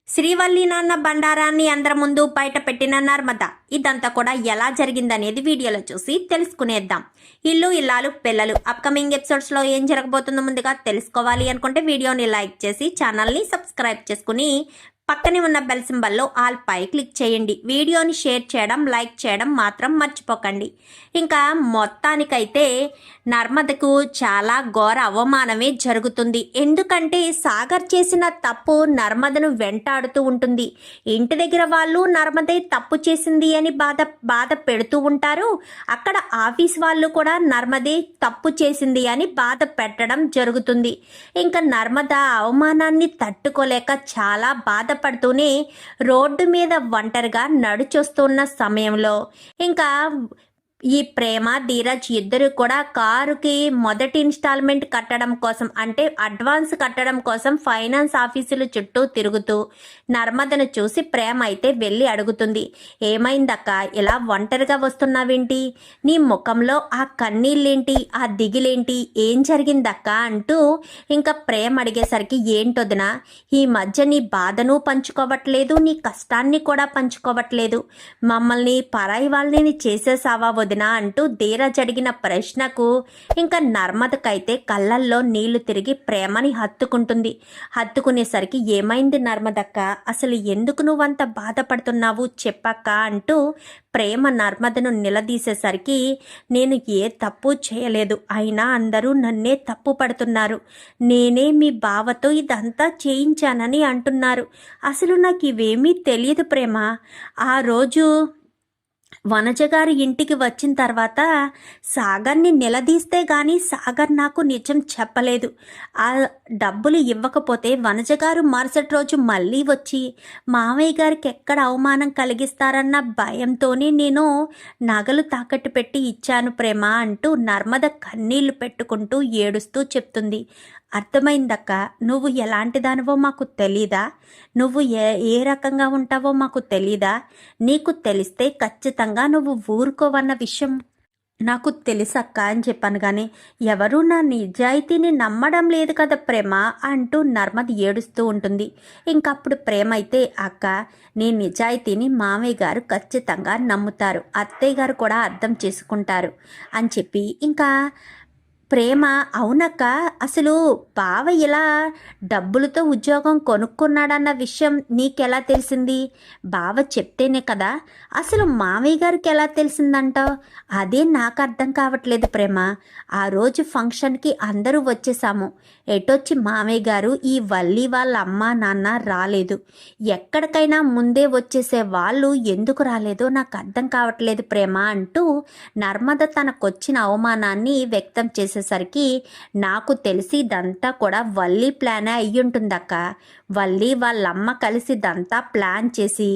శ్రీవల్లి నాన్న బండారాన్ని అందరి ముందు బయట పెట్టిన నర్మద ఇదంతా కూడా ఎలా జరిగిందనేది వీడియోలో చూసి తెలుసుకునేద్దాం. ఇల్లు ఇల్లాలు పిల్లలు అప్కమింగ్ ఎపిసోడ్స్ లో ఏం జరగబోతుందో ముందుగా తెలుసుకోవాలి అనుకుంటే వీడియోని లైక్ చేసి ఛానల్ని సబ్స్క్రైబ్ చేసుకుని పక్కనే ఉన్న బెల్ సింబల్లో ఆల్ పై క్లిక్ చేయండి. వీడియోని షేర్ చేయడం లైక్ చేయడం మాత్రం మర్చిపోకండి. ఇంకా మొత్తానికైతే నర్మదకు చాలా ఘోర అవమానమే జరుగుతుంది. ఎందుకంటే సాగర్ చేసిన తప్పు నర్మదను వెంటాడుతూ ఉంటుంది. ఇంటి దగ్గర వాళ్ళు నర్మదే తప్పు చేసింది అని బాధ పెడుతూ ఉంటారు. అక్కడ ఆఫీస్ వాళ్ళు కూడా నర్మదే తప్పు చేసింది అని బాధ పెట్టడం జరుగుతుంది. ఇంకా నర్మద అవమానాన్ని తట్టుకోలేక చాలా బాధపడుతూనే రోడ్డు మీద ఒంటరిగా నడిచొస్తున్న సమయంలో ఇంకా ఈ ప్రేమ ధీరజ్ ఇద్దరు కూడా కారుకి మొదటి ఇన్స్టాల్మెంట్ కట్టడం కోసం అంటే అడ్వాన్స్ కట్టడం కోసం ఫైనాన్స్ ఆఫీసుల చుట్టూ తిరుగుతూ నర్మదను చూసి ప్రేమ అయితే వెళ్ళి అడుగుతుంది. ఏమైందక్క, ఇలా ఒంటరిగా వస్తున్నావేంటి? నీ ముఖంలో ఆ కన్నీళ్ళేంటి, ఆ దిగిలేంటి, ఏం జరిగిందక్క అంటూ ఇంకా ప్రేమ అడిగేసరికి ఏంటొదినా, ఈ మధ్య నీ బాధను పంచుకోవట్లేదు, నీ కష్టాన్ని కూడా పంచుకోవట్లేదు, మమ్మల్ని పరాయి వాళ్ళని చేసేసావా వదినా అంటూ ధీరజ్ అడిగిన ప్రశ్నకు ఇంకా నర్మదకైతే కళ్ళల్లో నీళ్లు తిరిగి ప్రేమని హత్తుకుంటుంది. హత్తుకునేసరికి ఏమైంది నర్మదక్క, అసలు ఎందుకు నువ్వంత బాధపడుతున్నావు చెప్పక్క అంటూ ప్రేమ నర్మదను నిలదీసేసరికి నేను ఏ తప్పు చేయలేదు, అయినా అందరూ నన్నే తప్పు పడుతున్నారు, నేనే మీ బావతో ఇదంతా చేయించానని అంటున్నారు. అసలు నాకు ఇవేమీ తెలియదు ప్రేమ. ఆ రోజు వనజ గారి ఇంటికి వచ్చిన తర్వాత సాగర్ని నిలదీస్తే గాని సాగర్ నాకు నిజం చెప్పలేదు. ఆ డబ్బులు ఇవ్వకపోతే వనజ గారు మరుసటి రోజు మళ్ళీ వచ్చి మావయ్య గారికి ఎక్కడ అవమానం కలిగిస్తారన్న భయంతోనే నేను నగలు తాకట్టు పెట్టి ఇచ్చాను ప్రేమ అంటూ నర్మద కన్నీళ్లు పెట్టుకుంటూ ఏడుస్తూ చెప్తుంది. అర్థమైందక్క, నువ్వు ఎలాంటి దానివో మాకు తెలీదా, నువ్వు ఏ రకంగా ఉంటావో మాకు తెలీదా, నీకు తెలిస్తే ఖచ్చితంగా నువ్వు ఊరుకోవన్న విషయం నాకు తెలుసక్క అని చెప్పాను. కానీ ఎవరూ నా నిజాయితీని నమ్మడం లేదు కదా ప్రేమ అంటూ నర్మద ఏడుస్తూ ఉంటుంది. ఇంకప్పుడు ప్రేమ అయితే అక్క, నీ నిజాయితీని మామయ్య గారు ఖచ్చితంగా నమ్ముతారు, అత్తయ్య గారు కూడా అర్థం చేసుకుంటారు అని చెప్పి ఇంకా ప్రేమ అవునక్క, అసలు బావ ఇలా డబ్బులతో ఉద్యోగం కొనుక్కున్నాడన్న విషయం నీకెలా తెలిసింది? బావ చెప్తేనే కదా. అసలు మామయ్య గారికి ఎలా తెలిసిందంటావు? అదే నాకు అర్థం కావట్లేదు ప్రేమ. ఆ రోజు ఫంక్షన్కి అందరూ వచ్చేసాము, ఎటొచ్చి మామయ్య గారు ఈ వల్లి వాళ్ళ అమ్మ నాన్న రాలేదు. ఎక్కడికైనా ముందే వచ్చేసే వాళ్ళు ఎందుకు రాలేదో నాకు అర్థం కావట్లేదు ప్రేమ అంటూ నర్మద తనకొచ్చిన అవమానాన్ని వ్యక్తం చేసేసరికి నాకు తెలిసి ఇదంతా కూడా వల్లి ప్లానే అయ్యుంటుందక్క. వల్లి వాళ్ళమ్మ కలిసి ఇదంతా ప్లాన్ చేసి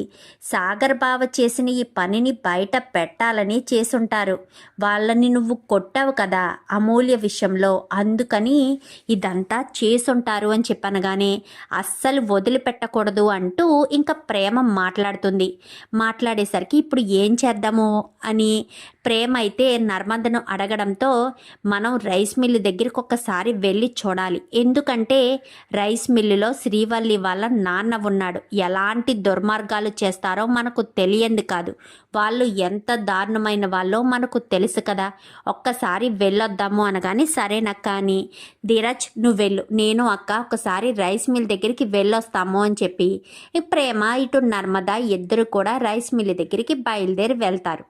సాగర్ బావ చేసిన ఈ పనిని బయట పెట్టాలని చేసుంటారు. వాళ్ళని నువ్వు కొట్టావు కదా అమూల్య విషయంలో, అందుకని ఇదంతా చేసుంటారు అని చెప్పనగానే అస్సలు వదిలిపెట్టకూడదు అంటూ ఇంకా ప్రేమ మాట్లాడుతుంది. మాట్లాడేసరికి ఇప్పుడు ఏం చేద్దాము అని ప్రేమ అయితే నర్మదను అడగడంతో మనం రైస్ మిల్లు దగ్గరికి ఒక్కసారి వెళ్ళి చూడాలి, ఎందుకంటే రైస్ మిల్లులో శ్రీవల్లి వాళ్ళ నాన్న ఉన్నాడు. ఎలాంటి దుర్మార్గాలు చేస్తారో మనకు తెలియంది కాదు, వాళ్ళు ఎంత దారుణమైన వాళ్ళో మనకు తెలుసు కదా, ఒక్కసారి వెళ్ళొద్దాము అనగాని సరేనక్క అని ధీరజ్ నువ్వు వెళ్ళు, నేను అక్క ఒకసారి రైస్ మిల్ దగ్గరికి వెళ్ళొస్తాము అని చెప్పి ప్రేమ ఇటు నర్మద ఇద్దరు కూడా రైస్ మిల్ దగ్గరికి బయలుదేరి వెళ్తారు.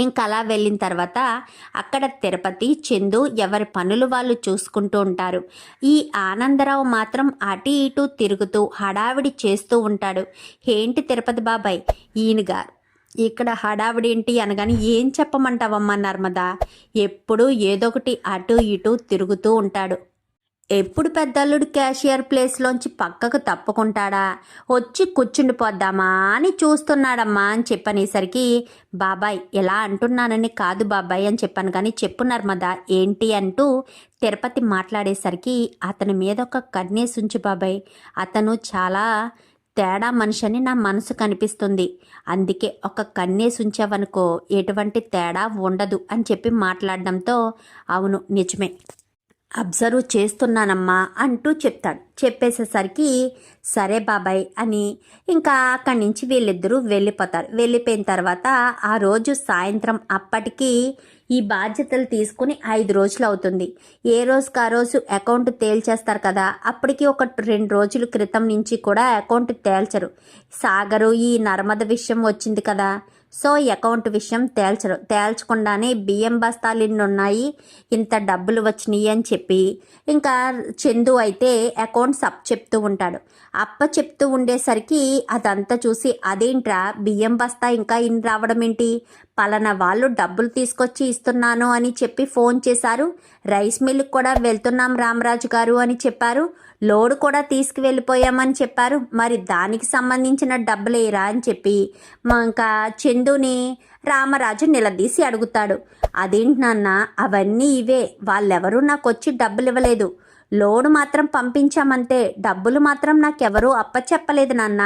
ఇంకా అలా వెళ్ళిన తర్వాత అక్కడ తిరుపతి చందు ఎవరి పనులు వాళ్ళు చూసుకుంటూ ఉంటారు. ఈ ఆనందరావు మాత్రం అటు ఇటు తిరుగుతూ హడావిడి చేస్తూ ఉంటాడు. ఏంటి తిరుపతి బాబాయ్, ఈయనగారు ఇక్కడ హడావిడి ఏంటి అనగాని ఏం చెప్పమంటావమ్మా నర్మదా, ఎప్పుడూ ఏదొకటి అటు ఇటు తిరుగుతూ ఉంటాడు. ఎప్పుడు పెద్దల్లుడు క్యాషియర్ ప్లేస్లోంచి పక్కకు తప్పుకుంటాడా, వచ్చి కూర్చుండిపోద్దామా అని చూస్తున్నాడమ్మా అని చెప్పనేసరికి బాబాయ్ ఎలా అంటున్నానని కాదు బాబాయ్ అని చెప్పాను, కానీ చెప్పు నర్మదా ఏంటి అంటూ తిరుపతి మాట్లాడేసరికి అతని మీద ఒక కన్నేసుంచు బాబాయ్, అతను చాలా తేడా మనిషి అని నా మనసు కనిపిస్తుంది, అందుకే ఒక కన్నేసుంచావనుకో ఎటువంటి తేడా ఉండదు అని చెప్పి మాట్లాడడంతో అవును నిజమే, అబ్జర్వ్ చేస్తున్నానమ్మా అంటూ చెప్తాడు. చెప్పేసేసరికి సరే బాబాయ్ అని ఇంకా అక్కడి నుంచి వీళ్ళిద్దరూ వెళ్ళిపోతారు. వెళ్ళిపోయిన తర్వాత ఆ రోజు సాయంత్రం అప్పటికి ఈ బాధ్యతలు తీసుకుని 5 రోజులు అవుతుంది. ఏ రోజుకి ఆ రోజు అకౌంట్ తేల్చేస్తారు కదా, అప్పటికి ఒక 2 రోజుల క్రితం నుంచి కూడా అకౌంట్ తేల్చరు. సాగరు ఈ నర్మద విషయం వచ్చింది కదా, సో అకౌంట్ విషయం తేల్చకుండానే బియ్యం బస్తాలు ఇన్ని ఉన్నాయి, ఇంత డబ్బులు వచ్చినాయి అని చెప్పి ఇంకా చందు అయితే అకౌంట్స్ చెప్తూ ఉంటాడు. చెప్తూ ఉండేసరికి అదంతా చూసి అదేంట్రా బియ్యం బస్తా ఇంకా ఇన్ని రావడం ఏంటి, పలానా వాళ్ళు డబ్బులు తీసుకొచ్చి ఇస్తున్నాను అని చెప్పి ఫోన్ చేశారు, రైస్ మిల్కి కూడా వెళ్తున్నాం రామరాజు గారు అని చెప్పారు, లోడు కూడా తీసుకువెళ్ళిపోయామని చెప్పారు, మరి దానికి సంబంధించిన డబ్బులేరా అని చెప్పి ఇంకా చందుని రామరాజు నిలదీసి అడుగుతాడు. అదేంటి నాన్న, అవన్నీ ఇవే, వాళ్ళెవరూ నాకు వచ్చి డబ్బులు ఇవ్వలేదు, లోడు మాత్రం పంపించామంతే, డబ్బులు మాత్రం నాకెవరూ అప్పచెప్పలేదు నాన్న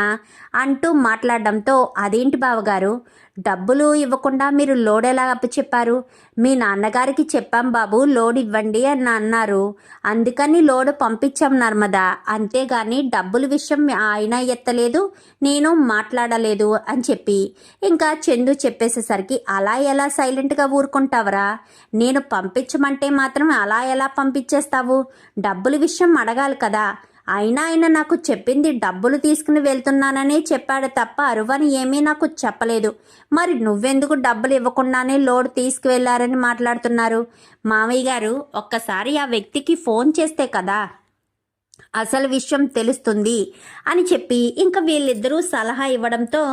అంటూ మాట్లాడడంతో అదేంటి బావగారు, డబ్బులు ఇవ్వకుండా మీరు లోడ్ ఎలా అప్పచెప్పారు, మీ నాన్నగారికి చెప్పాం బాబు లోడ్ ఇవ్వండి అని అన్నారు, అందుకని లోడ్ పంపించాం నర్మదా, అంతేగాని డబ్బుల విషయం ఆయన ఎత్తలేదు, నేను మాట్లాడలేదు అని చెప్పి ఇంకా చందు చెప్పేసేసరికి అలా ఎలా సైలెంట్గా ఊరుకుంటావరా, నేను పంపించమంటే మాత్రం అలా ఎలా పంపించేస్తావు, డబ్బుల విషయం అడగాలి కదా, ఆయన నాకు చెప్పింది డబ్బులు తీసుకుని వెళ్తున్నాననే చెప్పాడు తప్ప అరువని ఏమీ నాకు చెప్పలేదు, మరి నువ్వెందుకు డబ్బులు ఇవ్వకుండానే లోడ్ తీసుకువెళ్లారని మాట్లాడుతున్నారు, మామయ్య గారు ఒక్కసారి ఆ వ్యక్తికి ఫోన్ చేస్తే కదా అసలు విషయం తెలుస్తుంది అని చెప్పి ఇంకా వీళ్ళిద్దరూ సలహా ఇవ్వడంతో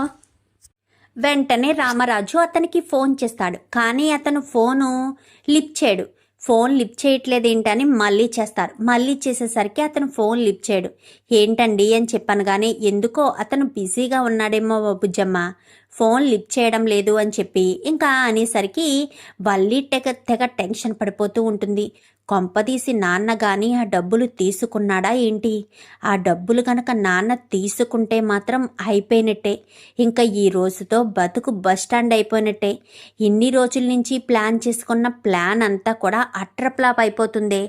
వెంటనే రామరాజు అతనికి ఫోన్ చేస్తాడు. కానీ అతను ఫోను లిఫ్ట్ చేయడు. ఫోన్ లిఫ్ట్ చేయట్లేదు ఏంటని మళ్ళీ చేస్తారు. మళ్ళీ చేసేసరికి అతను ఫోన్ లిఫ్ట్ చేయడు. ఏంటండి అని చెప్పాను కానీ ఎందుకో అతను బిజీగా ఉన్నాడేమో బుజ్జమ్మ, ఫోన్ లిఫ్ట్ చేయడం లేదు అని చెప్పి ఇంకా అనేసరికి వల్లి తెగ టెన్షన్ పడిపోతూ ఉంటుంది. కొంపదీసి నాన్న కానీ ఆ డబ్బులు తీసుకున్నాడా ఏంటి, ఆ డబ్బులు కనుక నాన్న తీసుకుంటే మాత్రం అయిపోయినట్టే, ఇంకా ఈ రోజుతో బతుకు బస్టాండ్ అయిపోయినట్టే, ఇన్ని రోజుల నుంచి ప్లాన్ చేసుకున్న ప్లాన్ అంతా కూడా అట్రప్లాప్ అయిపోతుందే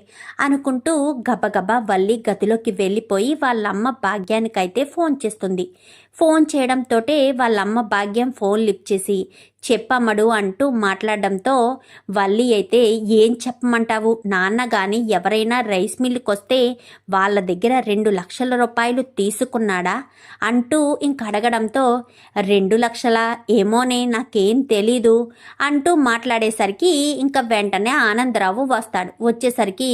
అనుకుంటూ గబగబా వల్లి గదిలోకి వెళ్ళిపోయి వాళ్ళమ్మ భాగ్యానికైతే ఫోన్ చేస్తుంది. ఫోన్ చేయడంతో వాళ్ళమ్మ భాగ్యం ఫోన్ లిఫ్ట్ చేసి చెప్పమ్మడు అంటూ మాట్లాడడంతో వల్లి అయితే ఏం చెప్పమంటావు, నాన్న కానీ ఎవరైనా రైస్ మిల్లుకి వస్తే వాళ్ళ దగ్గర 2 లక్షల రూపాయలు తీసుకున్నాడా అంటూ ఇంక అడగడంతో 2 లక్షలా ఏమోనే నాకేం తెలీదు అంటూ మాట్లాడేసరికి ఇంకా వెంటనే ఆనందరావు వస్తాడు. వచ్చేసరికి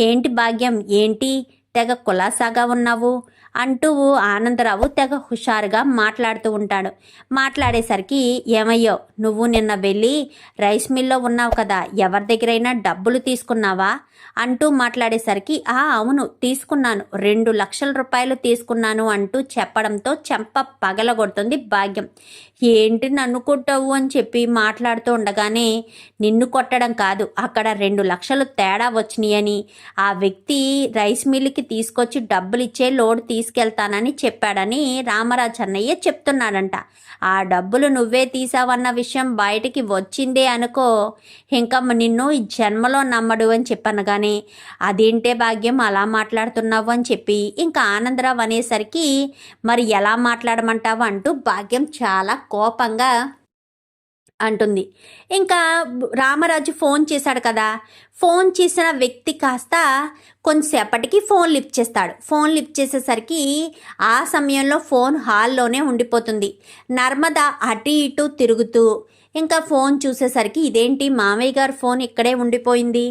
ఏంటి భాగ్యం, ఏంటి తెగ కులాసాగా ఉన్నావు అంటూ ఆనందరావు తెగ హుషారుగా మాట్లాడుతూ ఉంటాడు. మాట్లాడేసరికి ఏమయ్యో నువ్వు నిన్న వెళ్ళి రైస్ మిల్లో ఉన్నావు కదా, ఎవరి దగ్గరైనా డబ్బులు తీసుకున్నావా అంటూ మాట్లాడేసరికి అవును తీసుకున్నాను, 2 లక్షల రూపాయలు తీసుకున్నాను అంటూ చెప్పడంతో చెంప పగలగొడుతుంది భాగ్యం. ఏంటి నన్ను కొట్టావు అని చెప్పి మాట్లాడుతూ ఉండగానే నిన్ను కొట్టడం కాదు, అక్కడ 2 లక్షలు తేడా వచ్చినాయని ఆ వ్యక్తి రైస్ మిల్లుకి తీసుకొచ్చి డబ్బులు ఇచ్చే లోడ్ తీసుకెళ్తానని చెప్పాడని రామరాజు అన్నయ్య చెప్తున్నాడంట. ఆ డబ్బులు నువ్వే తీసావన్న విషయం బయటికి వచ్చిందే అనుకో, ఇంకా నిన్ను ఈ జన్మలో నమ్మడు అని చెప్పాను. కానీ అదేంటే భాగ్యం అలా మాట్లాడుతున్నావు అని చెప్పి ఇంకా ఆనందరావు అనేసరికి మరి ఎలా మాట్లాడమంటావు అంటూ భాగ్యం చాలా కోపంగా అంటుంది. ఇంకా రామరాజు ఫోన్ చేశాడు కదా, ఫోన్ చేసిన వ్యక్తి కాస్త కొంతసేపటికి ఫోన్ లిఫ్ట్ చేస్తాడు. ఫోన్ లిఫ్ట్ చేసేసరికి ఆ సమయంలో ఫోన్ హాల్లోనే ఉండిపోతుంది. నర్మద అటు ఇటు తిరుగుతూ ఇంకా ఫోన్ చూసేసరికి ఇదేంటి మామయ్య గారు ఫోన్ ఇక్కడే ఉండిపోయింది,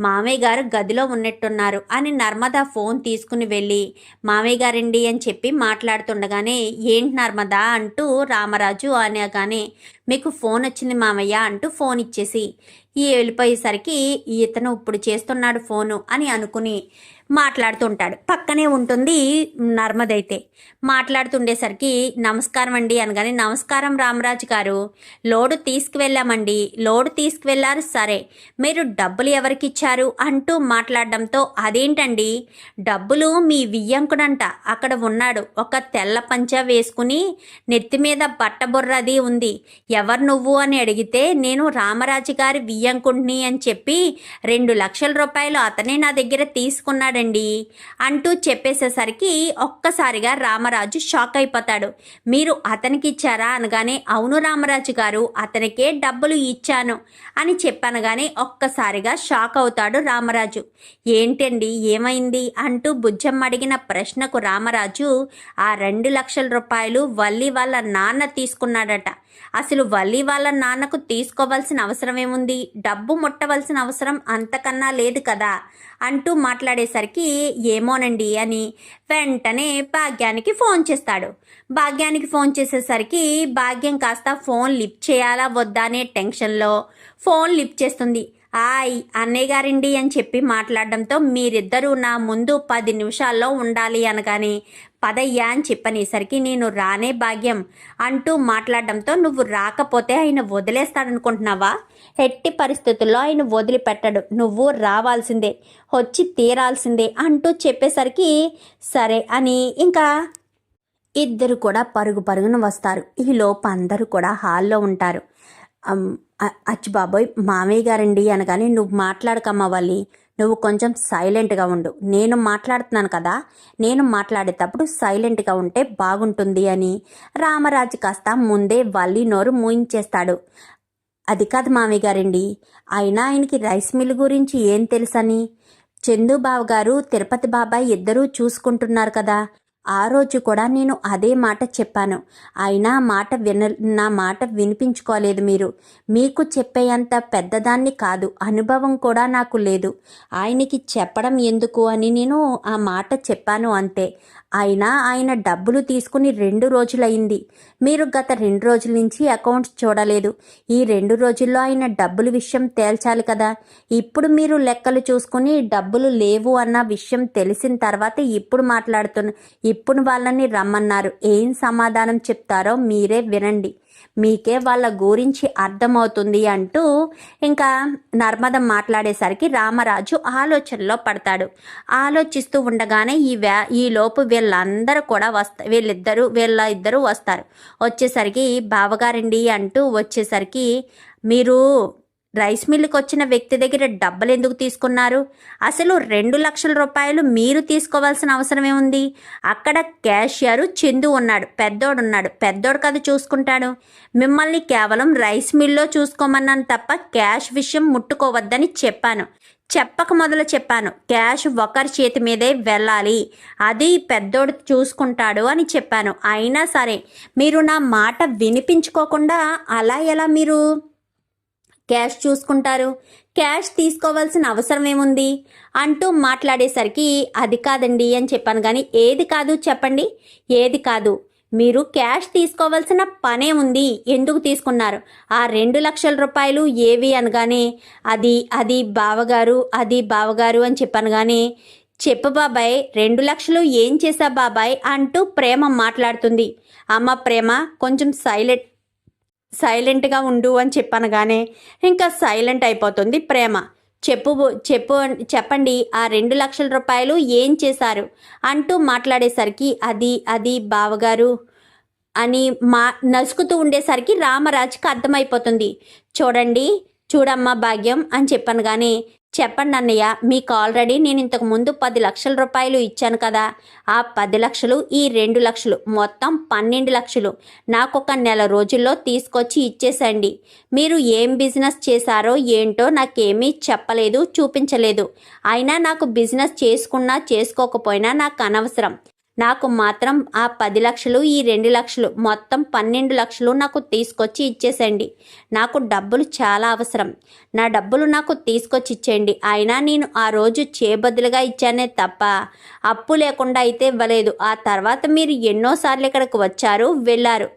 మామయ్య గారు గదిలో ఉన్నట్టున్నారు అని నర్మద ఫోన్ తీసుకుని వెళ్ళి మామయ్య గారండి అని చెప్పి మాట్లాడుతుండగానే ఏంటి నర్మద అంటూ రామరాజు అనగానే మీకు ఫోన్ వచ్చింది మామయ్య అంటూ ఫోన్ ఇచ్చేసి వెళ్ళిపోయేసరికి ఇతను ఇప్పుడు చేస్తున్నాడు ఫోను అని అనుకుని మాట్లాడుతుంటాడు. పక్కనే ఉంటుంది నర్మదైతే. మాట్లాడుతుండేసరికి నమస్కారం అండి అనగానే, నమస్కారం రామరాజు గారు, లోడు తీసుకువెళ్ళామండి. లోడు తీసుకువెళ్ళారు సరే, మీరు డబ్బులు ఎవరికి ఇచ్చారు అంటూ మాట్లాడడంతో, అదేంటండి డబ్బులు మీ వియ్యంకుడంట అక్కడ ఉన్నాడు, ఒక తెల్ల పంచ వేసుకుని నెత్తి మీద బట్టబుర్రది ఉంది, ఎవరు నువ్వు అని అడిగితే నేను రామరాజు గారి వియ్యంకుడిని అని చెప్పి 2 లక్షల రూపాయలు అతనే నా దగ్గర తీసుకున్నాడండి అంటూ చెప్పేసేసరికి ఒక్కసారిగా రామరాజు షాక్ అయిపోతాడు. మీరు అతనికి ఇచ్చారా అనగానే, అవును రామరాజు గారు, అతనికే డబ్బులు ఇచ్చాను అని చెప్పనగానే ఒక్కసారిగా షాక్ అవుతాడు రామరాజు. ఏంటండి ఏమైంది అంటూ బుజ్జమ్మ అడిగిన ప్రశ్నకు రామరాజు, ఆ 2 లక్షల రూపాయలు వల్లి వాళ్ళ నాన్న తీసుకున్నాడట. అసలు వల్లి వాళ్ళ నాన్నకు తీసుకోవాల్సిన అవసరం ఏముంది, డబ్బు ముట్టవలసిన అవసరం అంతకన్నా లేదు కదా అంటూ మాట్లాడేసరికి, ఏమోనండి అని వెంటనే భాగ్యానికి ఫోన్ చేస్తాడు. భాగ్యానికి ఫోన్ చేసేసరికి భాగ్యం కాస్త ఫోన్ లిఫ్ట్ చేయాలా వద్దా అనే టెన్షన్లో ఫోన్ లిఫ్ట్ చేస్తుంది. అన్నయ్య గారండి అని చెప్పి మాట్లాడడంతో, మీరిద్దరూ నా ముందు 10 నిమిషాల్లో ఉండాలి అనగానే, పదయ్యా అని చెప్పనేసరికి, నేను రానే భాగ్యం అంటూ మాట్లాడడంతో, నువ్వు రాకపోతే ఆయన వదిలేస్తాడనుకుంటున్నావా? ఎట్టి పరిస్థితుల్లో ఆయన వదిలిపెట్టడు, నువ్వు రావాల్సిందే, వచ్చి తీరాల్సిందే అంటూ చెప్పేసరికి సరే అని ఇంకా ఇద్దరు కూడా పరుగు పరుగున వస్తారు. ఈలోపు అందరూ కూడా హాల్లో ఉంటారు. అచ్చి బాబోయ్ మామయ్య గారండి అనగానే, నువ్వు మాట్లాడకమ్మా వల్లి, నువ్వు కొంచెం సైలెంట్గా ఉండు, నేను మాట్లాడుతున్నాను కదా, నేను మాట్లాడేటప్పుడు సైలెంట్గా ఉంటే బాగుంటుంది అని రామరాజు కాస్త ముందే వల్లి నోరు మూయించేస్తాడు. అది కాదు మామయ్య గారండి, అయినా ఆయనకి రైస్ మిల్ గురించి ఏం తెలుసని, చందుబాబు గారు తిరుపతి బాబాయ్ ఇద్దరూ చూసుకుంటున్నారు కదా, ఆ రోజు కూడా నేను అదే మాట చెప్పాను, అయినా నా మాట వినిపించుకోలేదు మీరు, మీకు చెప్పేంత పెద్దదాన్ని కాదు, అనుభవం కూడా నాకు లేదు, ఆయనకి చెప్పడం ఎందుకు అని నేను ఆ మాట చెప్పాను అంతే, అయినా ఆయన డబ్బులు తీసుకుని 2 రోజులైంది, మీరు గత 2 రోజుల నుంచి అకౌంట్స్ చూడలేదు, ఈ 2 రోజుల్లో ఆయన డబ్బుల విషయం తేల్చాలి కదా, ఇప్పుడు మీరు లెక్కలు చూసుకుని డబ్బులు లేవు అన్న విషయం తెలిసిన తర్వాత ఇప్పుడు వాళ్ళని రమ్మన్నారు, ఏం సమాధానం చెప్తారో మీరే వినండి, మీకే వాళ్ళ గురించి అర్థమవుతుంది అంటూ ఇంకా నర్మద మాట్లాడేసరికి రామరాజు ఆలోచనలో పడతాడు. ఆలోచిస్తూ ఉండగానే ఈ లోపు వీళ్ళందరూ కూడా వీళ్ళ ఇద్దరు వస్తారు. వచ్చేసరికి బావగారండి అంటూ వచ్చేసరికి, మీరు రైస్ మిల్లుకి వచ్చిన వ్యక్తి దగ్గర డబ్బులు ఎందుకు తీసుకున్నారు, అసలు 2 లక్షల రూపాయలు మీరు తీసుకోవాల్సిన అవసరం ఏముంది, అక్కడ క్యాషియర్ చందు ఉన్నాడు, పెద్దోడు కదా చూసుకుంటాడు, మిమ్మల్ని కేవలం రైస్ మిల్లో చూసుకోమన్నాను తప్ప క్యాష్ విషయం ముట్టుకోవద్దని చెప్పాను, చెప్పక మొదలు చెప్పాను, క్యాష్ ఒకరి చేతి మీదే వెళ్ళాలి, అది పెద్దోడు చూసుకుంటాడు అని చెప్పాను, అయినా సరే మీరు నా మాట వినిపించుకోకుండా అలా ఎలా మీరు క్యాష్ చూసుకుంటారు, క్యాష్ తీసుకోవాల్సిన అవసరం ఏముంది అంటూ మాట్లాడేసరికి, అది కాదండి అని చెప్పాను. కానీ ఏది కాదు చెప్పండి, ఏది కాదు, మీరు క్యాష్ తీసుకోవాల్సిన పనే ఉంది, ఎందుకు తీసుకున్నారు, ఆ 2 లక్షల రూపాయలు ఏవి అనగానే, అది బావగారు అని చెప్పాను. కానీ చెప్పు బాబాయ్, 2 లక్షలు ఏం చేశా బాబాయ్ అంటూ ప్రేమ మాట్లాడుతుంది. అమ్మ ప్రేమ, కొంచెం సైలెంట్గా ఉండు అని చెప్పనగానే ఇంకా సైలెంట్ అయిపోతుంది ప్రేమ. చెప్పండి, ఆ 2 లక్షల రూపాయలు ఏం చేశారు అంటూ మాట్లాడేసరికి, అది బావగారు అని నసుకుతూ ఉండేసరికి రామరాజుకి అర్థమైపోతుంది. చూడమ్మా భాగ్యం అని చెప్పాను. కానీ చెప్పండి అన్నయ్య, మీకు ఆల్రెడీ నేను ఇంతకు ముందు 10 లక్షల రూపాయలు ఇచ్చాను కదా, ఆ 10 లక్షలు ఈ 2 లక్షలు మొత్తం 12 లక్షలు నాకు ఒక నెల రోజుల్లో తీసుకొచ్చి ఇచ్చేసండి. మీరు ఏం బిజినెస్ చేశారో ఏంటో నాకేమీ చెప్పలేదు, చూపించలేదు, అయినా నాకు బిజినెస్ చేసుకున్నా చేసుకోకపోయినా నాకు అనవసరం, నాకు మాత్రం ఆ 10 లక్షలు ఈ 2 లక్షలు మొత్తం 12 లక్షలు నాకు తీసుకొచ్చి ఇచ్చేసండి, నాకు డబ్బులు చాలా అవసరం, నా డబ్బులు నాకు తీసుకొచ్చి ఇచ్చేయండి. అయినా నేను ఆ రోజు చేబదులుగా ఇచ్చానే తప్ప అప్పు లేకుండా అయితే ఇవ్వలేదు. ఆ తర్వాత మీరు ఎన్నోసార్లు ఇక్కడికి వచ్చారు వెళ్ళారు,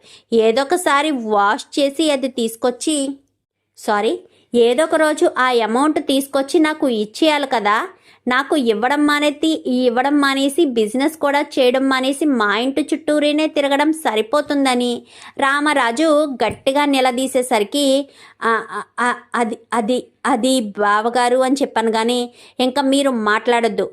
ఏదో ఒకసారి వాష్ చేసి అది తీసుకొచ్చి ఏదో ఒక రోజు ఆ అమౌంట్ తీసుకొచ్చి నాకు ఇచ్చేయాలి కదా, నాకు ఇవ్వడం మానేసి బిజినెస్ కూడా చేయడం మానేసి మా ఇంటి చుట్టూరేనే తిరగడం సరిపోతుందని రామరాజు గట్టిగా నిలదీసేసరికి అది అది అది బావగారు అని చెప్పాను. కానీ ఇంకా మీరు మాట్లాడొద్దు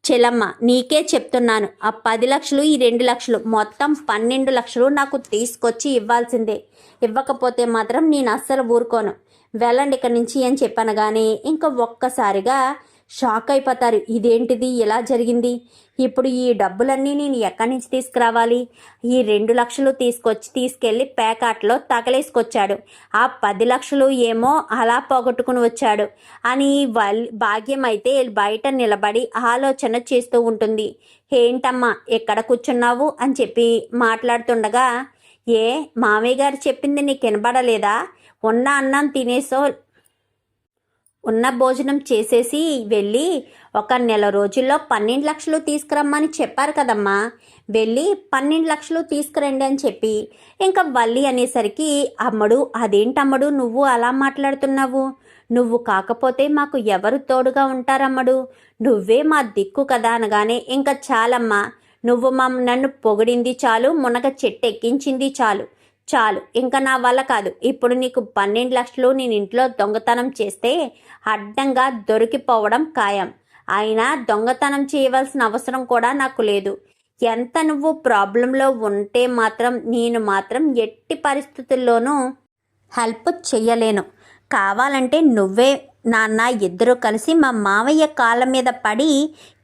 చెల్లమ్మ, నీకే చెప్తున్నాను. ఆ 10 లక్షలు ఈ 2 లక్షలు మొత్తం 12 లక్షలు నాకు తీసుకొచ్చి ఇవ్వాల్సిందే. ఇవ్వకపోతే మాత్రం నేను అస్సలు ఊరుకోను. వెళ్ళండి ఇక్కడి నుంచి అని చెప్పాను. కానీ ఇంకా ఒక్కసారిగా షాక్ అయిపోతారు. ఇదేంటిది ఇలా జరిగింది? ఇప్పుడు ఈ డబ్బులన్నీ నేను ఎక్కడి నుంచి తీసుకురావాలి? ఈ 2 లక్షలు తీసుకెళ్ళి ప్యాకాట్లో తగలేసుకొచ్చాడు. ఆ 10 లక్షలు ఏమో అలా పోగొట్టుకుని వచ్చాడు అని భాగ్యం అయితే బయట నిలబడి ఆలోచన చేస్తూ ఉంటుంది. ఏంటమ్మా ఎక్కడ కూర్చున్నావు అని చెప్పి మాట్లాడుతుండగా, ఏ మామయ్య గారు చెప్పింది నీకు వినబడలేదా? ఉన్న అన్నం తినేసో ఉన్న భోజనం చేసేసి వెళ్ళి ఒక నెల రోజుల్లో 12 లక్షలు తీసుకురమ్మని చెప్పారు కదమ్మా. వెళ్ళి 12 లక్షలు తీసుకురండి అని చెప్పి ఇంకా వల్లి అనేసరికి, అమ్మడు అదేంటమ్మడు నువ్వు అలా మాట్లాడుతున్నావు? నువ్వు కాకపోతే మాకు ఎవరు తోడుగా ఉంటారమ్మడు? నువ్వే మా దిక్కు కదా అనగానే, ఇంకా చాలమ్మా, నువ్వు నన్ను పొగిడింది చాలు, మునగ చెట్టు ఎక్కించింది చాలు, ఇంకా నా వల్ల కాదు. ఇప్పుడు నీకు 12 లక్షలు నేను ఇంట్లో దొంగతనం చేస్తే అడ్డంగా దొరికిపోవడం ఖాయం. అయినా దొంగతనం చేయవలసిన అవసరం కూడా నాకు లేదు. ఎంత నువ్వు ప్రాబ్లంలో ఉంటే మాత్రం నేను మాత్రం ఎట్టి పరిస్థితుల్లోనూ హెల్ప్ చెయ్యలేను. కావాలంటే నువ్వే నాన్న ఇద్దరూ కలిసి మా మావయ్య కాళ్ళ మీద పడి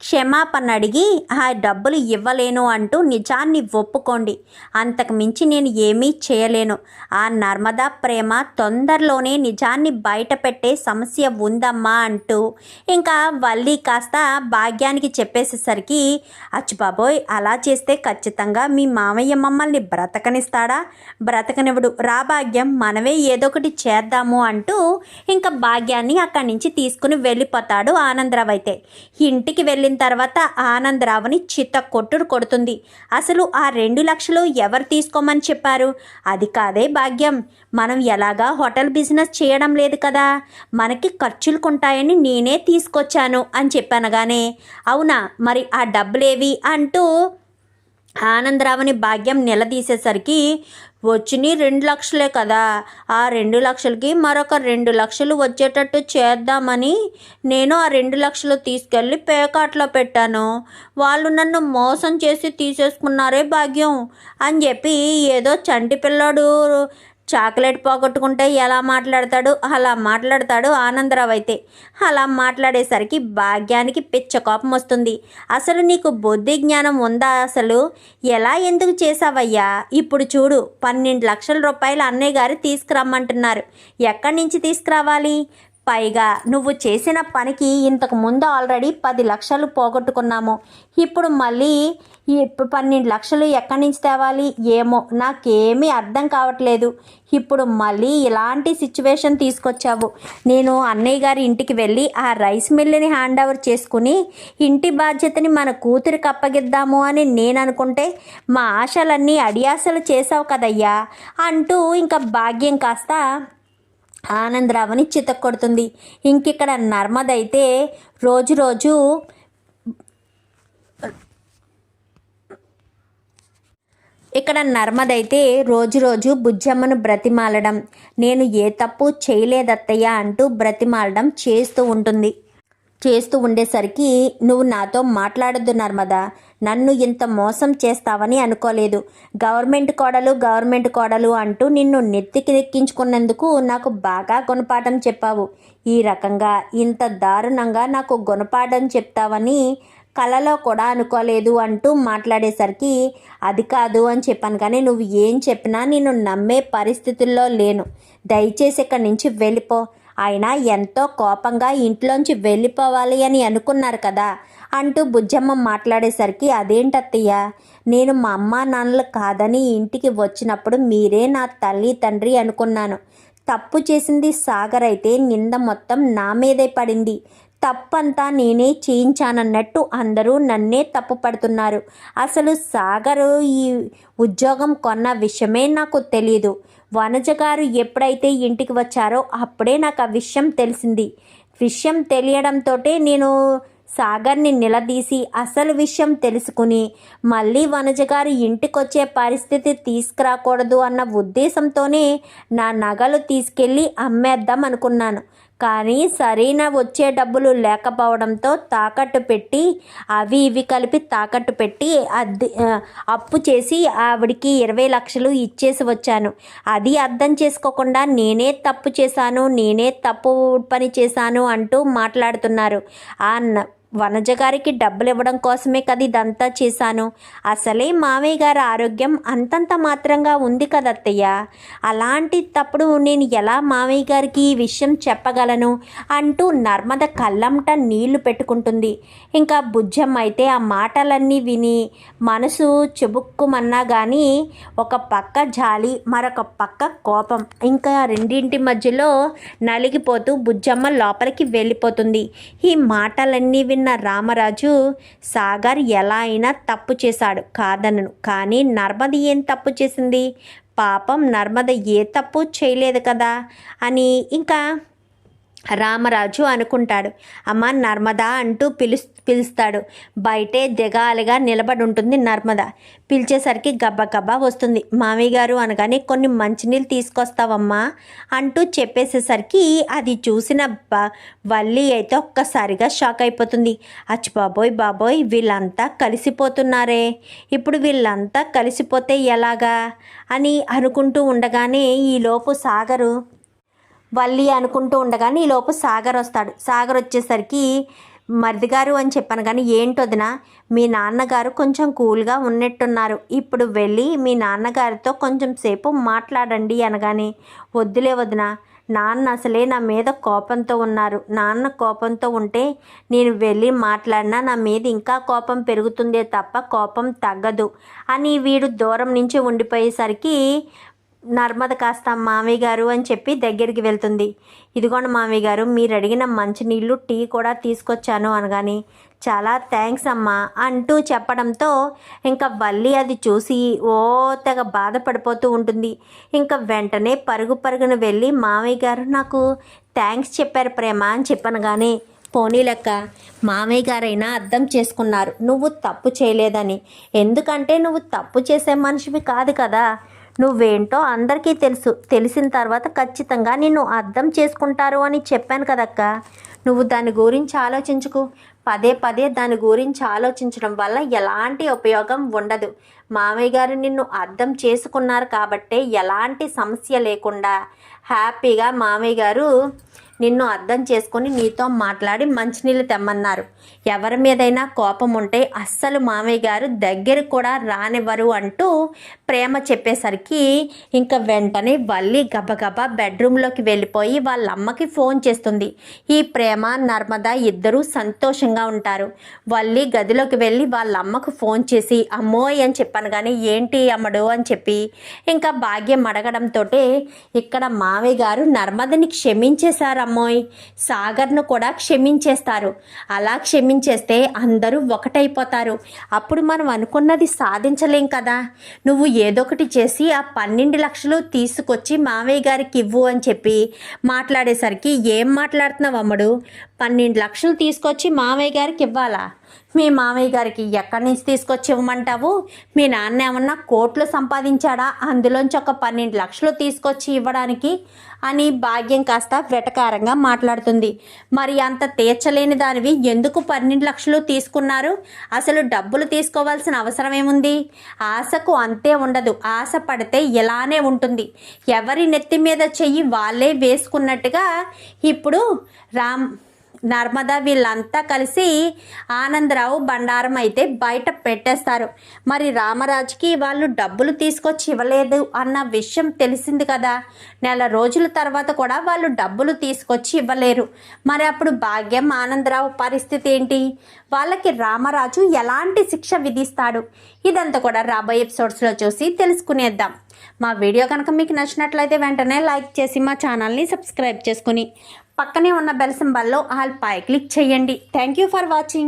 క్షమాపణ అడిగి ఆ డబ్బులు ఇవ్వలేను అంటూ నిజాన్ని ఒప్పుకోండి. అంతకు మించి నేను ఏమీ చేయలేను. ఆ నర్మదా ప్రేమ తొందరలోనే నిజాన్ని బయట పెట్టే సమస్య ఉందమ్మా అంటూ ఇంకా వల్లి కాస్త భాగ్యానికి చెప్పేసేసరికి, అచ్చుబాబోయ్ అలా చేస్తే ఖచ్చితంగా మీ మావయ్య మమ్మల్ని బ్రతకనిస్తాడా? బ్రతకనివ్వడు. రా భాగ్యం, మనమే ఏదో ఒకటి చేద్దాము అంటూ ఇంకా భాగ్యాన్ని అక్కడి నుంచి తీసుకుని వెళ్ళిపోతాడు ఆనందరావు. అయితే ఇంటికి వెళ్ళిన తర్వాత ఆనందరావుని చిత్త కొడుతుంది. అసలు ఆ 2 లక్షలు ఎవరు తీసుకోమని చెప్పారు? అది కాదే భాగ్యం, మనం ఎలాగా హోటల్ బిజినెస్ చేయడం లేదు కదా, మనకి ఖర్చులుకుంటాయని నేనే తీసుకొచ్చాను అని చెప్పనగానే, అవునా మరి ఆ డబ్బులేవి అంటూ ఆనందరావుని భాగ్యం నిలదీసేసరికి, వచ్చినాయి 2 లక్షలే కదా, ఆ 2 లక్షలకి మరొక 2 లక్షలు వచ్చేటట్టు చేద్దామని నేను ఆ 2 లక్షలు తీసుకెళ్ళి పేకాట్లో పెట్టాను. వాళ్ళు నన్ను మోసం చేసి తీసేసుకున్నారే భాగ్యం అని చెప్పి ఏదో చంటి పిల్లాడు చాక్లెట్ పోగొట్టుకుంటే ఎలా మాట్లాడతాడు అలా మాట్లాడతాడు ఆనందరావు. అయితే అలా మాట్లాడేసరికి భాగ్యానికి పిచ్చ కోపం వస్తుంది. అసలు నీకు బుద్ధి జ్ఞానం ఉందా? అసలు ఎందుకు చేసావయ్యా? ఇప్పుడు చూడు, 12 లక్షల రూపాయలు అన్నయ్య గారు తీసుకురమ్మంటున్నారు. ఎక్కడి నుంచి తీసుకురావాలి? పైగా నువ్వు చేసిన పనికి ఇంతకు ముందు ఆల్రెడీ 10 లక్షలు పోగొట్టుకున్నాము. ఇప్పుడు మళ్ళీ 12 లక్షలు ఎక్కడి నుంచి తేవాలి? ఏమో నాకేమీ అర్థం కావట్లేదు. ఇప్పుడు మళ్ళీ ఇలాంటి సిచ్యువేషన్ తీసుకొచ్చావు. నేను అన్నయ్య గారి ఇంటికి వెళ్ళి ఆ రైస్ మిల్లుని హ్యాండ్ ఓవర్ చేసుకుని ఇంటి బాధ్యతని మన కూతురికి అప్పగిద్దాము అని నేను అనుకుంటే మా ఆశలన్నీ అడియాసలు చేసావు కదయ్యా అంటూ ఇంకా భాగ్యం కాస్త ఆనందరావుని చితక్కొడుతుంది. ఇంకిక్కడ నర్మదైతే రోజు బుజ్జమ్మను బ్రతిమాలడం, నేను ఏ తప్పు చేయలేదత్తయ్య అంటూ బ్రతిమాలడం చేస్తూ ఉండేసరికి, నువ్వు నాతో మాట్లాడొద్దు నర్మదా, నన్ను ఇంత మోసం చేస్తావని అనుకోలేదు. గవర్నమెంట్ కోడలు అంటూ నిన్ను నెత్తికెక్కించుకున్నందుకు నాకు బాగా గుణపాఠం చెప్పావు. ఈ రకంగా ఇంత దారుణంగా నాకు గుణపాఠం చెప్తావని కలలో కూడా అనుకోలేదు అంటూ మాట్లాడేసరికి, అది కాదు అని చెప్పాను. కానీ నువ్వు ఏం చెప్పినా నేను నమ్మే పరిస్థితుల్లో లేను. దయచేసి ఇక్కడి నుంచి వెళ్ళిపో. అయినా ఎంతో కోపంగా ఇంట్లోంచి వెళ్ళిపోవాలి అని అనుకున్నారు కదా అంటూ బుజ్జమ్మ మాట్లాడేసరికి, అదేంటత్తయ్య, నేను మా అమ్మా నాన్నలు కాదని ఇంటికి వచ్చినప్పుడు మీరే నా తల్లి తండ్రి అనుకున్నాను. తప్పు చేసింది సాగర్ అయితే నింద మొత్తం నా మీదే పడింది. తప్పంతా నేనే చేయించానన్నట్టు అందరూ నన్నే తప్పు పడుతున్నారు. అసలు సాగరు ఈ ఉద్యోగం కొన్న విషయమే నాకు తెలీదు. వనజ గారు ఎప్పుడైతే ఇంటికి వచ్చారో అప్పుడే నాకు ఆ విషయం తెలిసింది. విషయం తెలియడంతో నేను సాగర్ని నిలదీసి అసలు విషయం తెలుసుకుని మళ్ళీ వనజ గారు ఇంటికొచ్చే పరిస్థితి తీసుకురాకూడదు అన్న ఉద్దేశంతోనే నా నగలు తీసుకెళ్ళి అమ్మేద్దాం అనుకున్నాను. కానీ సరైన వచ్చే డబ్బులు లేకపోవడంతో తాకట్టు పెట్టి అవి ఇవి కలిపి తాకట్టు పెట్టి అప్పు చేసి ఆవిడికి 20 లక్షలు ఇచ్చేసి వచ్చాను. అది అర్థం చేసుకోకుండా నేనే తప్పు చేశాను, నేనే తప్పు పని చేశాను అంటూ మాట్లాడుతున్నారు. వనజ గారికి డబ్బులు ఇవ్వడం కోసమే కదా ఇదంతా చేశాను. అసలే మామయ్య గారి ఆరోగ్యం అంతంత మాత్రంగా ఉంది కదత్తయ్య. అలాంటి తప్పుడు నేను ఎలా మామయ్య గారికి ఈ విషయం చెప్పగలను అంటూ నర్మద కళ్ళంట నీళ్లు పెట్టుకుంటుంది. ఇంకా బుజ్జమ్మ అయితే ఆ మాటలన్నీ విని మనసు చెబుక్కుమన్నా కానీ ఒక పక్క జాలి, మరొక పక్క కోపం, ఇంకా రెండింటి మధ్యలో నలిగిపోతూ బుజ్జమ్మ లోపలికి వెళ్ళిపోతుంది. ఈ మాటలన్నీ విన్న రామరాజు, సాగర్ ఎలా అయినా తప్పు చేశాడు కాదనను, కానీ నర్మద ఏం తప్పు చేసింది? పాపం నర్మద ఏ తప్పు చేయలేదు కదా అని ఇంకా రామరాజు అనుకుంటాడు. అమ్మ నర్మదా అంటూ పిలుస్తాడు. బయటే దిగాలిగా నిలబడి ఉంటుంది నర్మద. పిలిచేసరికి గబ్బా వస్తుంది. మామయ్య గారు అనగానే కొన్ని మంచినీళ్ళు తీసుకొస్తావమ్మా అంటూ చెప్పేసేసరికి అది చూసిన వల్లి అయితే ఒక్కసారిగా షాక్ అయిపోతుంది. అచ్చి బాబోయ్ వీళ్ళంతా కలిసిపోతున్నారే, ఇప్పుడు వీళ్ళంతా కలిసిపోతే ఎలాగా అని అనుకుంటూ ఉండగానే ఈలోపు సాగరు వల్లి అనుకుంటూ ఉండగానే ఈలోపు సాగర్ వస్తాడు. సాగర్ వచ్చేసరికి మరిది గారు అని చెప్పాను కానీ ఏంటొదిన, మీ నాన్నగారు కొంచెం కూల్గా ఉన్నట్టున్నారు, ఇప్పుడు వెళ్ళి మీ నాన్నగారితో కొంచెం సేపు మాట్లాడండి అనగానే, వద్దులే వదిన, నాన్న అసలే నా మీద కోపంతో ఉన్నారు. నాన్న కోపంతో ఉంటే నేను వెళ్ళి మాట్లాడినా నా మీద ఇంకా కోపం పెరుగుతుందే తప్ప కోపం తగ్గదు అని వీడు దూరం నుంచి ఉండిపోయేసరికి నర్మద కాస్త మామయ్య గారు అని చెప్పి దగ్గరికి వెళ్తుంది. ఇదిగోండి మామయ్య గారు, మీరు అడిగిన మంచినీళ్ళు టీ కూడా తీసుకొచ్చాను అనగాని, చాలా థ్యాంక్స్ అమ్మా అంటూ చెప్పడంతో ఇంకా వల్లి అది చూసి తెగ బాధపడిపోతూ ఉంటుంది. ఇంకా వెంటనే పరుగున వెళ్ళి మామయ్య గారు నాకు థ్యాంక్స్ చెప్పారు ప్రేమ అని చెప్పాను. కానీ పోనీ లెక్క మామయ్య గారైనా అర్థం చేసుకున్నారు నువ్వు తప్పు చేయలేదని. ఎందుకంటే నువ్వు తప్పు చేసే మనిషివి కాదు కదా, నువ్వేంటో అందరికీ తెలిసిన తర్వాత ఖచ్చితంగా నిన్ను అర్థం చేసుకుంటారు అని చెప్పాను కదక్క. నువ్వు దాని గురించి ఆలోచించుకు. పదే దాని గురించి ఆలోచించడం వల్ల ఎలాంటి ఉపయోగం ఉండదు. మామయ్య గారు నిన్ను అర్థం చేసుకున్నారు కాబట్టే ఎలాంటి సమస్య లేకుండా హ్యాపీగా మామయ్య గారు నిన్ను అర్థం చేసుకొని నీతో మాట్లాడి మంచినీళ్ళు తెమ్మన్నారు. ఎవరి మీదైనా కోపం ఉంటే అస్సలు మామయ్య గారు దగ్గర కూడా రానివ్వరు అంటూ ప్రేమ చెప్పేసరికి ఇంకా వెంటనే వల్లి గబగబా బెడ్రూమ్లోకి వెళ్ళిపోయి వాళ్ళ అమ్మకి ఫోన్ చేస్తుంది. ఈ ప్రేమ నర్మద ఇద్దరూ సంతోషంగా ఉంటారు. వల్లి గదిలోకి వెళ్ళి వాళ్ళ అమ్మకు ఫోన్ చేసి అమ్మోయ్ అని చెప్పాను కానీ ఏంటి అమ్మడు అని చెప్పి ఇంకా భాగ్యం అడగడంతో ఇక్కడ మామయ్య గారు నర్మదని క్షమించేశారు అమ్మోయ్, సాగర్ను కూడా క్షమించేస్తారు. అలా క్షమించేస్తే అందరూ ఒకటైపోతారు. అప్పుడు మనం అనుకున్నది సాధించలేం కదా. నువ్వు ఏదొకటి చేసి ఆ 12 లక్షలు తీసుకొచ్చి మామయ్య గారికి ఇవ్వు అని చెప్పి మాట్లాడేసరికి ఏం మాట్లాడుతున్నావు అమ్మడు, 12 లక్షలు తీసుకొచ్చి మామయ్య గారికి ఇవ్వాలా? మీ మామయ్య గారికి ఎక్కడి నుంచి తీసుకొచ్చి ఇవ్వమంటావు? మీ నాన్న ఏమన్నా కోట్లు సంపాదించాడా అందులోంచి ఒక 12 లక్షలు తీసుకొచ్చి ఇవ్వడానికి అని భాగ్యం కాస్త వెటకారంగా మాట్లాడుతుంది. మరి అంత తీర్చలేని దానివి ఎందుకు 12 లక్షలు తీసుకున్నారు? అసలు డబ్బులు తీసుకోవాల్సిన అవసరం ఏముంది? ఆశకు అంతే ఉండదు. ఆశ పడితే ఇలానే ఉంటుంది. ఎవరి నెత్తి మీద చెయ్యి వాళ్ళే వేసుకున్నట్టుగా ఇప్పుడు నర్మద వీళ్ళంతా కలిసి ఆనందరావు బండారం అయితే బయట పెట్టేస్తారు. మరి రామరాజుకి వాళ్ళు డబ్బులు తీసుకొచ్చి ఇవ్వలేదు అన్న విషయం తెలిసింది కదా. నెల రోజుల తర్వాత కూడా వాళ్ళు డబ్బులు తీసుకొచ్చి ఇవ్వలేరు. మరి అప్పుడు భాగ్యం ఆనందరావు పరిస్థితి ఏంటి? వాళ్ళకి రామరాజు ఎలాంటి శిక్ష విధిస్తాడు? ఇదంతా కూడా రాబోయే ఎపిసోడ్స్లో చూసి తెలుసుకునేద్దాం. మా వీడియో కనుక మీకు నచ్చినట్లయితే వెంటనే లైక్ చేసి మా ఛానల్ని సబ్స్క్రైబ్ చేసుకుని పక్కనే ఉన్న బెల్ సింబల్లో ఆల్ పై క్లిక్ చేయండి. Thank you for watching.